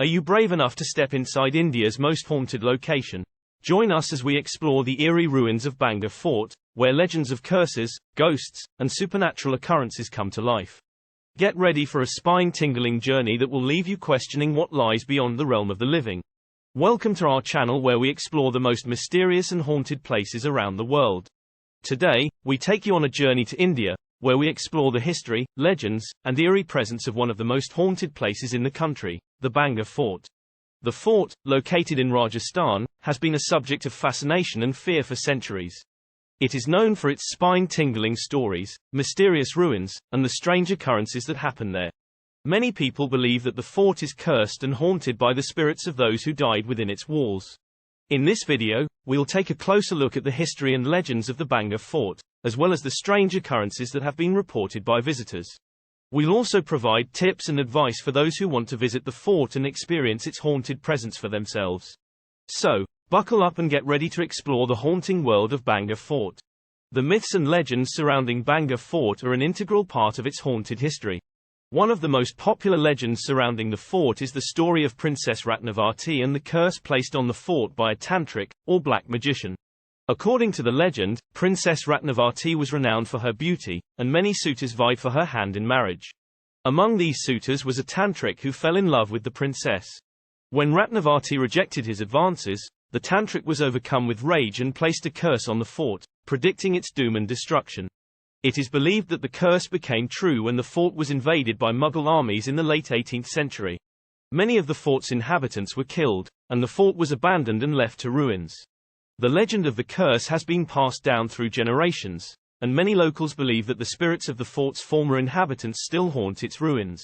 Are you brave enough to step inside India's most haunted location? Join us as we explore the eerie ruins of Bhangarh Fort, where legends of curses, ghosts, and supernatural occurrences come to life. Get ready for a spine-tingling journey that will leave you questioning what lies beyond the realm of the living. Welcome to our channel where we explore the most mysterious and haunted places around the world. Today, we take you on a journey to India, where we explore the history, legends, and eerie presence of one of the most haunted places in the country, the Bhangarh Fort. The fort, located in Rajasthan, has been a subject of fascination and fear for centuries. It is known for its spine-tingling stories, mysterious ruins, and the strange occurrences that happen there. Many people believe that the fort is cursed and haunted by the spirits of those who died within its walls. In this video, we'll take a closer look at the history and legends of the Bhangarh Fort, as well as the strange occurrences that have been reported by visitors. We'll also provide tips and advice for those who want to visit the fort and experience its haunted presence for themselves. So, buckle up and get ready to explore the haunting world of Bhangarh Fort. The myths and legends surrounding Bhangarh Fort are an integral part of its haunted history. One of the most popular legends surrounding the fort is the story of Princess Ratnavati and the curse placed on the fort by a tantric, or black magician. According to the legend, Princess Ratnavati was renowned for her beauty, and many suitors vied for her hand in marriage. Among these suitors was a tantric who fell in love with the princess. When Ratnavati rejected his advances, the tantric was overcome with rage and placed a curse on the fort, predicting its doom and destruction. It is believed that the curse became true when the fort was invaded by Mughal armies in the late 18th century. Many of the fort's inhabitants were killed, and the fort was abandoned and left to ruins. The legend of the curse has been passed down through generations, and many locals believe that the spirits of the fort's former inhabitants still haunt its ruins.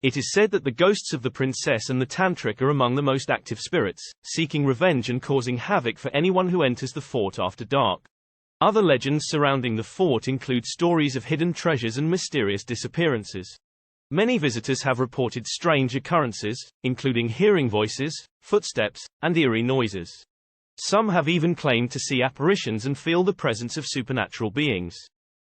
It is said that the ghosts of the princess and the tantric are among the most active spirits, seeking revenge and causing havoc for anyone who enters the fort after dark. Other legends surrounding the fort include stories of hidden treasures and mysterious disappearances. Many visitors have reported strange occurrences, including hearing voices, footsteps, and eerie noises. Some have even claimed to see apparitions and feel the presence of supernatural beings.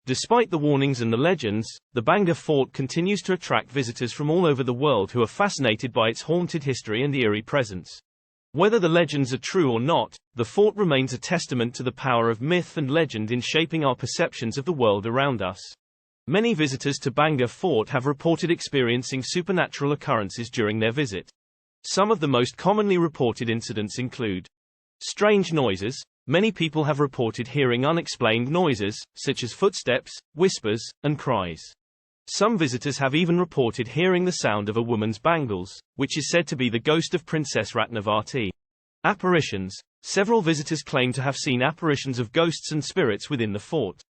Despite the warnings and the legends, the Bhangarh Fort continues to attract visitors from all over the world who are fascinated by its haunted history and eerie presence. Whether the legends are true or not, the fort remains a testament to the power of myth and legend in shaping our perceptions of the world around us. Many visitors to Bhangarh Fort have reported experiencing supernatural occurrences during their visit. Some of the most commonly reported incidents include strange noises. Many people have reported hearing unexplained noises, such as footsteps, whispers, and cries. Some visitors have even reported hearing the sound of a woman's bangles, which is said to be the ghost of Princess Ratnavati. Apparitions. Several visitors claim to have seen apparitions of ghosts and spirits within the fort.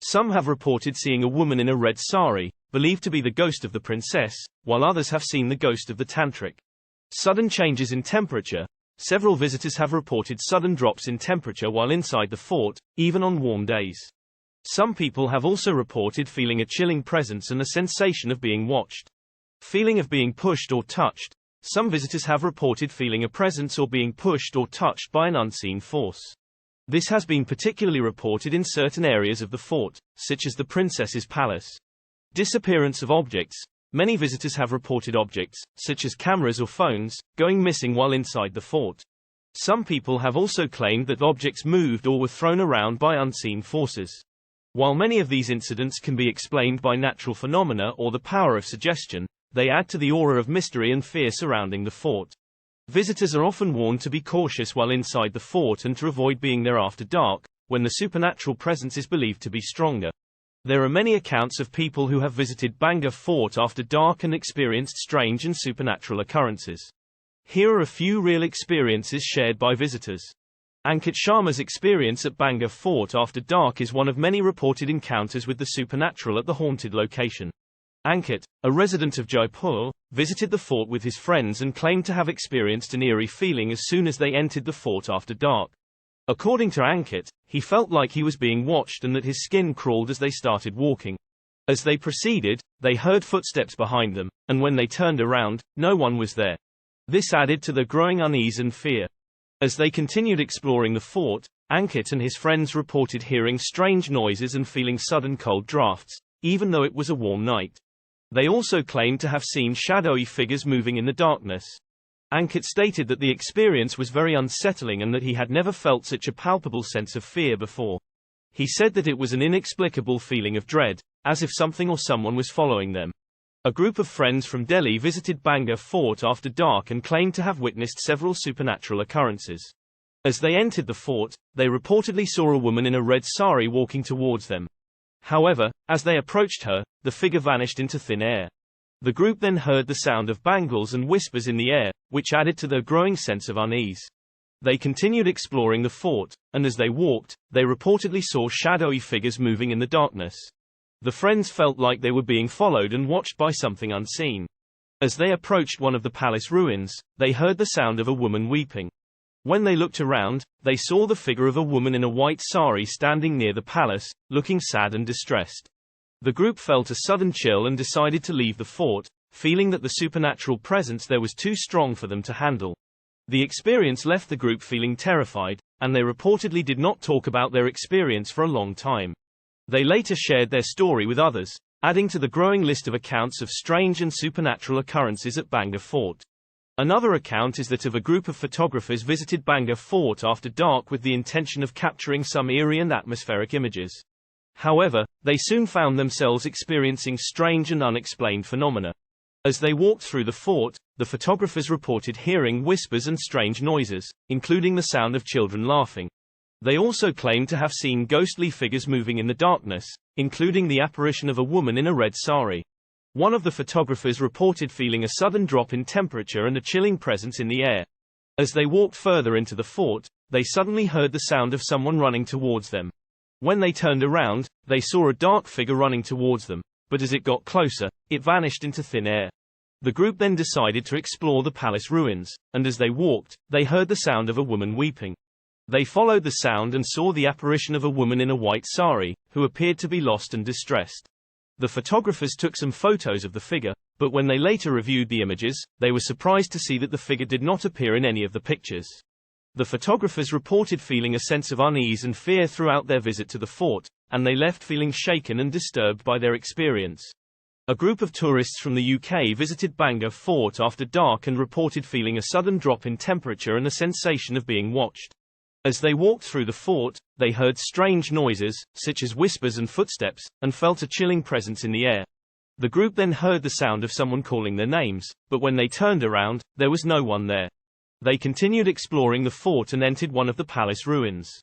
Some have reported seeing a woman in a red sari, believed to be the ghost of the princess, while others have seen the ghost of the tantric. Sudden changes in temperature. Several visitors have reported sudden drops in temperature while inside the fort, even on warm days. Some people have also reported feeling a chilling presence and a sensation of being watched. Feeling of being pushed or touched. Some visitors have reported feeling a presence or being pushed or touched by an unseen force. This has been particularly reported in certain areas of the fort, such as the princess's palace. Disappearance of objects. Many visitors have reported objects, such as cameras or phones, going missing while inside the fort. Some people have also claimed that objects moved or were thrown around by unseen forces. While many of these incidents can be explained by natural phenomena or the power of suggestion, they add to the aura of mystery and fear surrounding the fort. Visitors are often warned to be cautious while inside the fort and to avoid being there after dark, when the supernatural presence is believed to be stronger. There are many accounts of people who have visited Bhangarh Fort after dark and experienced strange and supernatural occurrences. Here are a few real experiences shared by visitors. Ankit Sharma's experience at Bhangarh Fort after dark is one of many reported encounters with the supernatural at the haunted location. Ankit, a resident of Jaipur, visited the fort with his friends and claimed to have experienced an eerie feeling as soon as they entered the fort after dark. According to Ankit, he felt like he was being watched and that his skin crawled as they started walking. As they proceeded, they heard footsteps behind them, and when they turned around, no one was there. This added to their growing unease and fear. As they continued exploring the fort, Ankit and his friends reported hearing strange noises and feeling sudden cold drafts, even though it was a warm night. They also claimed to have seen shadowy figures moving in the darkness. Ankit stated that the experience was very unsettling and that he had never felt such a palpable sense of fear before. He said that it was an inexplicable feeling of dread, as if something or someone was following them. A group of friends from Delhi visited Bhangarh Fort after dark and claimed to have witnessed several supernatural occurrences. As they entered the fort, they reportedly saw a woman in a red sari walking towards them. However, as they approached her, the figure vanished into thin air. The group then heard the sound of bangles and whispers in the air, which added to their growing sense of unease. They continued exploring the fort, and as they walked, they reportedly saw shadowy figures moving in the darkness. The friends felt like they were being followed and watched by something unseen. As they approached one of the palace ruins, they heard the sound of a woman weeping. When they looked around, they saw the figure of a woman in a white sari standing near the palace, looking sad and distressed. The group felt a sudden chill and decided to leave the fort, feeling that the supernatural presence there was too strong for them to handle. The experience left the group feeling terrified, and they reportedly did not talk about their experience for a long time. They later shared their story with others, adding to the growing list of accounts of strange and supernatural occurrences at Bhangarh Fort. Another account is that of a group of photographers visited Bhangarh Fort after dark with the intention of capturing some eerie and atmospheric images. However, they soon found themselves experiencing strange and unexplained phenomena. As they walked through the fort, the photographers reported hearing whispers and strange noises, including the sound of children laughing. They also claimed to have seen ghostly figures moving in the darkness, including the apparition of a woman in a red sari. One of the photographers reported feeling a sudden drop in temperature and a chilling presence in the air. As they walked further into the fort, they suddenly heard the sound of someone running towards them. When they turned around, they saw a dark figure running towards them, but as it got closer, it vanished into thin air. The group then decided to explore the palace ruins, and as they walked, they heard the sound of a woman weeping. They followed the sound and saw the apparition of a woman in a white sari, who appeared to be lost and distressed. The photographers took some photos of the figure, but when they later reviewed the images, they were surprised to see that the figure did not appear in any of the pictures. The photographers reported feeling a sense of unease and fear throughout their visit to the fort, and they left feeling shaken and disturbed by their experience. A group of tourists from the UK visited Bhangarh Fort after dark and reported feeling a sudden drop in temperature and a sensation of being watched. As they walked through the fort, they heard strange noises, such as whispers and footsteps, and felt a chilling presence in the air. The group then heard the sound of someone calling their names, but when they turned around, there was no one there. They continued exploring the fort and entered one of the palace ruins.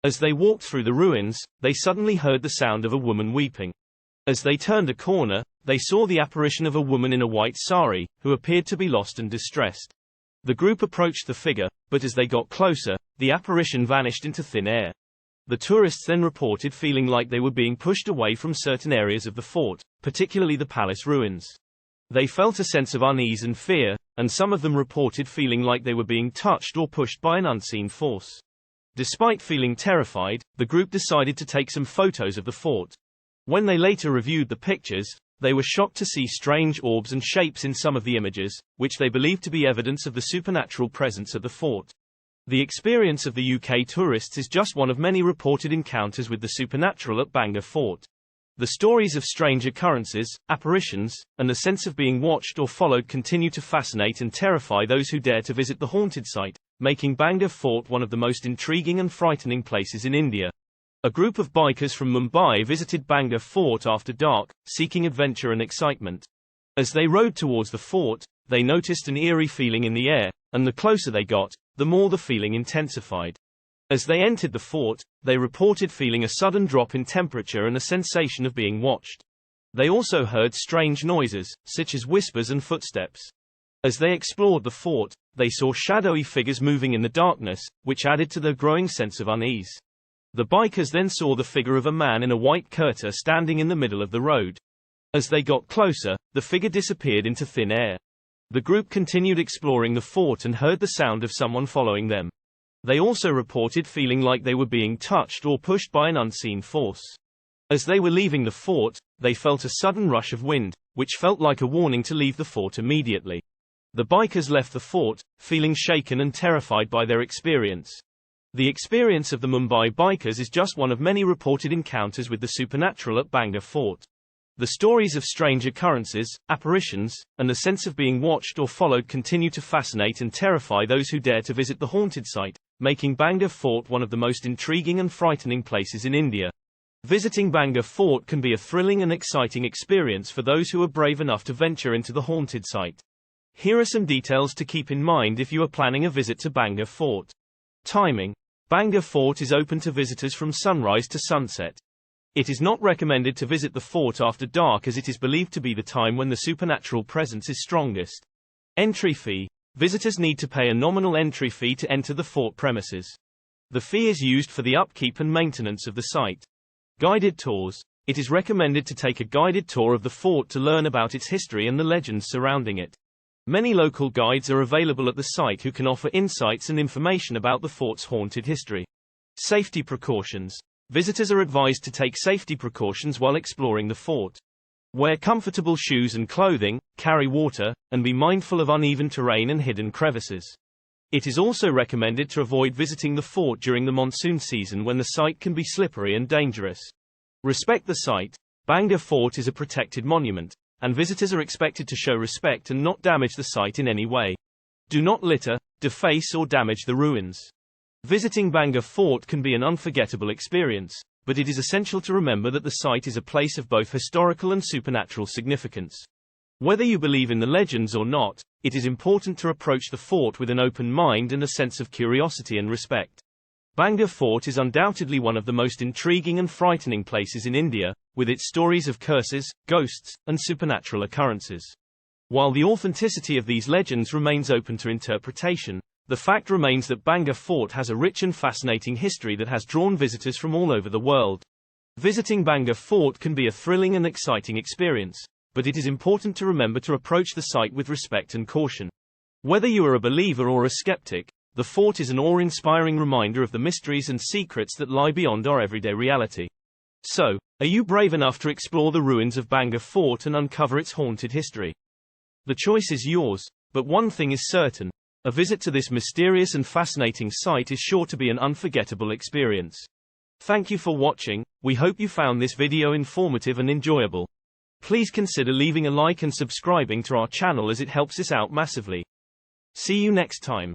As they walked through the ruins, they suddenly heard the sound of a woman weeping. As they turned a corner, they saw the apparition of a woman in a white sari, who appeared to be lost and distressed. The group approached the figure, but as they got closer, the apparition vanished into thin air. The tourists then reported feeling like they were being pushed away from certain areas of the fort, particularly the palace ruins. They felt a sense of unease and fear, and some of them reported feeling like they were being touched or pushed by an unseen force. Despite feeling terrified, the group decided to take some photos of the fort. When they later reviewed the pictures, they were shocked to see strange orbs and shapes in some of the images, which they believed to be evidence of the supernatural presence at the fort. The experience of the UK tourists is just one of many reported encounters with the supernatural at Bhangarh Fort. The stories of strange occurrences, apparitions, and the sense of being watched or followed continue to fascinate and terrify those who dare to visit the haunted site, making Bhangarh Fort one of the most intriguing and frightening places in India. A group of bikers from Mumbai visited Bhangarh Fort after dark, seeking adventure and excitement. As they rode towards the fort, they noticed an eerie feeling in the air, and the closer they got, the more the feeling intensified. As they entered the fort, they reported feeling a sudden drop in temperature and a sensation of being watched. They also heard strange noises, such as whispers and footsteps. As they explored the fort, they saw shadowy figures moving in the darkness, which added to their growing sense of unease. The bikers then saw the figure of a man in a white kurta standing in the middle of the road. As they got closer, the figure disappeared into thin air. The group continued exploring the fort and heard the sound of someone following them. They also reported feeling like they were being touched or pushed by an unseen force. As they were leaving the fort, they felt a sudden rush of wind, which felt like a warning to leave the fort immediately. The bikers left the fort, feeling shaken and terrified by their experience. The experience of the Mumbai bikers is just one of many reported encounters with the supernatural at Bhangarh Fort. The stories of strange occurrences, apparitions, and the sense of being watched or followed continue to fascinate and terrify those who dare to visit the haunted site, making Bhangarh Fort one of the most intriguing and frightening places in India. Visiting Bhangarh Fort can be a thrilling and exciting experience for those who are brave enough to venture into the haunted site. Here are some details to keep in mind if you are planning a visit to Bhangarh Fort. Timing. Bhangarh Fort is open to visitors from sunrise to sunset. It is not recommended to visit the fort after dark as it is believed to be the time when the supernatural presence is strongest. Entry fee. Visitors need to pay a nominal entry fee to enter the fort premises. The fee is used for the upkeep and maintenance of the site. Guided tours. It is recommended to take a guided tour of the fort to learn about its history and the legends surrounding it. Many local guides are available at the site who can offer insights and information about the fort's haunted history. Safety precautions. Visitors are advised to take safety precautions while exploring the fort. Wear comfortable shoes and clothing, carry water, and be mindful of uneven terrain and hidden crevices. It is also recommended to avoid visiting the fort during the monsoon season when the site can be slippery and dangerous. Respect the site. Bhangarh Fort is a protected monument, and visitors are expected to show respect and not damage the site in any way. Do not litter, deface or damage the ruins. Visiting Bhangarh Fort can be an unforgettable experience, but it is essential to remember that the site is a place of both historical and supernatural significance. Whether you believe in the legends or not, it is important to approach the fort with an open mind and a sense of curiosity and respect. Bhangarh Fort is undoubtedly one of the most intriguing and frightening places in India, with its stories of curses, ghosts, and supernatural occurrences. While the authenticity of these legends remains open to interpretation, the fact remains that Bhangarh Fort has a rich and fascinating history that has drawn visitors from all over the world. Visiting Bhangarh Fort can be a thrilling and exciting experience, but it is important to remember to approach the site with respect and caution. Whether you are a believer or a skeptic, the fort is an awe-inspiring reminder of the mysteries and secrets that lie beyond our everyday reality. So, are you brave enough to explore the ruins of Bhangarh Fort and uncover its haunted history? The choice is yours, but one thing is certain. A visit to this mysterious and fascinating site is sure to be an unforgettable experience. Thank you for watching. We hope you found this video informative and enjoyable. Please consider leaving a like and subscribing to our channel as it helps us out massively. See you next time.